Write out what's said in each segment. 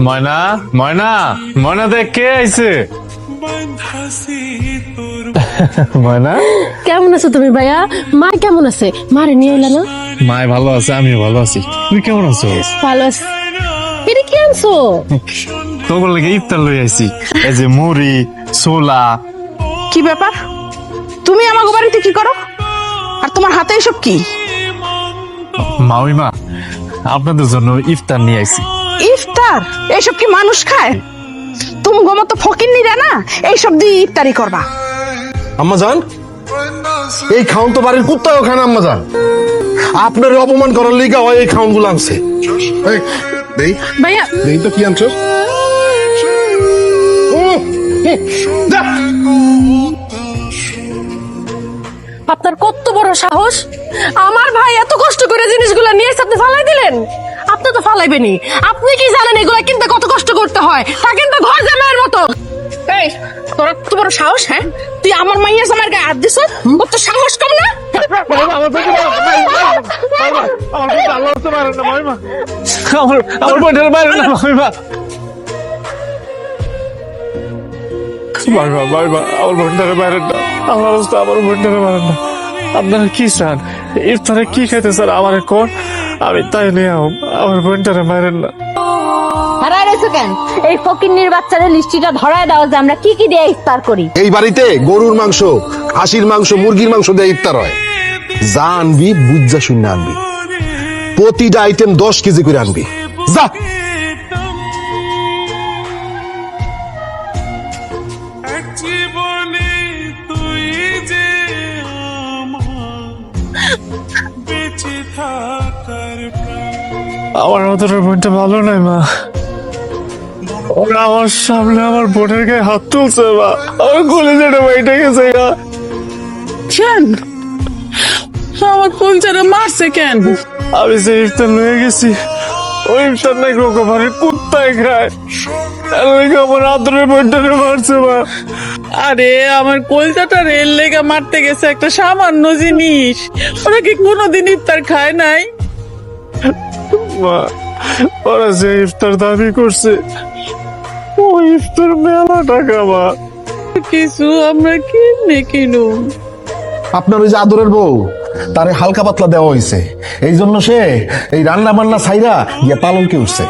ময়না ময়না ময়না দেখ কে আইছে? ময়না কেমন আছো তুমি ভাইয়া? মা কেমন আছে? মারে নিয়ে এলা না? মায় ভালো আছে, আমিও ভালো আছি। তুই কেমন আছো? ভালো আছে। এটা কি আনছো? তোর লাগে ইফতার লই আইছি। এই যে মুড়ি, ছোলা। কি ব্যাপার? তুমি আমাকে বাড়িতে কি করো? আর তোমার হাতে এসব কি? মাউইমা, আপনাদের জন্য ইফতার নিয়ে আইছি। ইফতার? এইসব কি মানুষ খায়? তুমি মতো ফকির নিরা না এইসব দিয়ে ইফতারি করবা? আম্মা জান, এই খাউন তো বাড়ির কুত্তাও খান আম্মা জান। আপনার অপমান করার লিগা হয় এই খাউন গুলো আনছে। দেই ভাইয়া দেই তো কি আনছো? আপনার কত বড় সাহস! আমার ভাই এত কষ্ট করে জিনিসগুলো নিয়ে এসে আপনি ফালাই দিলেন। আপনি তো ফালাইবেনি। আপনি কি জানেন এগুলা কিনতে কত কষ্ট করতে হয়? তা কিন্তু ঘর জামাইয়ের মতো। এই তোর এত বড় সাহস? হ্যাঁ, তুই আমার মাইয়া আমার গায়ে হাত দিছ? তোর তো সাহস কম না? আমার বোনের বাইরে না মাউইমা। আমার বোনটারে বাইরে না। আমার অবস্থা, আমার বোনটারে বাইরে না। আপনারা কি চান? ইফতারে কি খেতে স্যার আমার কোন? আমি তাই নিয়ে আমার বোনটারে বাইরে না। হারায় রয়েছে কেন? এই ফকিন্নির বাচ্চাদের লিস্টিটা ধরায় দাও যে আমরা কি কি দিয়ে ইফতার করি। এই বাড়িতে গরুর মাংস, খাসির মাংস, মুরগির মাংস দিয়ে ইফতার হয়। যা আনবি বুঝা শূন্য আনবি। প্রতিটা আইটেম 10 কেজি করে আনবি। যা। আমার মতন বোনটা ভালো নয় মা। ওরা আমার সামনে আমার বোনের গায়ে হাত তুলছে মা। আমার কলেজেটা বাইটে গেছে গা। কেন আমার কলচারে মারছে কেন? আমি যে ইফতার লয়ে গেছি, ওই ইফতার নাকি ওকে বাড়ির কুত্তায় খায়। আর ওই আমার আদরের বোনটারে মারছে মা। আরে আমার কলচাটা রেল লেগা মারতে গেছে একটা সামান্য জিনিস। ওরা কি কোনোদিন ইফতার খায় নাই? মা, ওরা যে ইফতার দাবি করছে ওই ইফতার মেলা টাকা মা। কিছু আমরা কিনে কিনুম। আপনার ওই যে আদরের বউ, তারে হালকা পাতলা দেওয়া হয়েছে। এই জন্য সে এই রান্না বান্না ছাইরা গিয়ে পালঙ্কে উঠছে।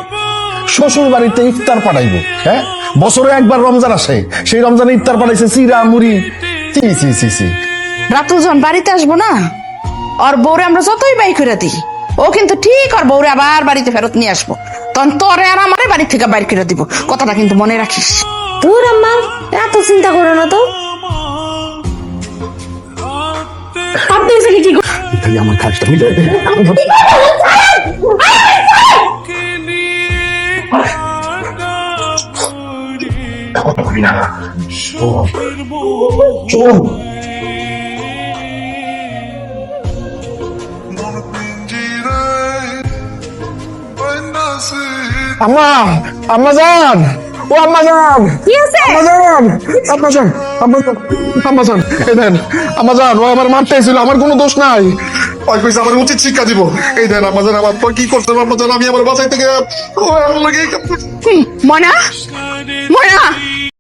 শ্বশুর বাড়িতে ইফতার পাঠাইবো, হ্যাঁ? বছরে একবার রমজান আসে, সেই রমজানে ইফতার পাঠাইছে চিরা মুড়ি। চি চি চি চি। রাতুল যখন বাড়িতে আসবো না, ওর বউরে আমরা যতই বাই করে দিই, ও কিন্তু ঠিক ওর বউরে আবার বাড়িতে ফেরত নিয়ে আসবো। তখন তোরে আর আমারে বাড়ি থেকে বাইর করে দিব। কথাটা কিন্তু মনে রাখিস। দূর আম্মা, এত চিন্তা করো না তো। আপনি এসে কি খালি আমার কাজটা মিলে দে। চল। আম্মা, আম্মা জান, ও আম্মা জান, কি আছে? আম্মা জান, আম্মা জান, আম্মা জান, আম্মা জান, এই দেন, আম্মা জান, ও আমার মারতে ছিল, আমার কোনো দোষ নাই। ওই কইছে আমার উচিত শিক্ষা দিব। এই দেন আম্মা জান, আমার পর কি করছে আম্মা জান, আমি আমার বাসায় থেকে ও আমার লাগে ময়না, ময়না,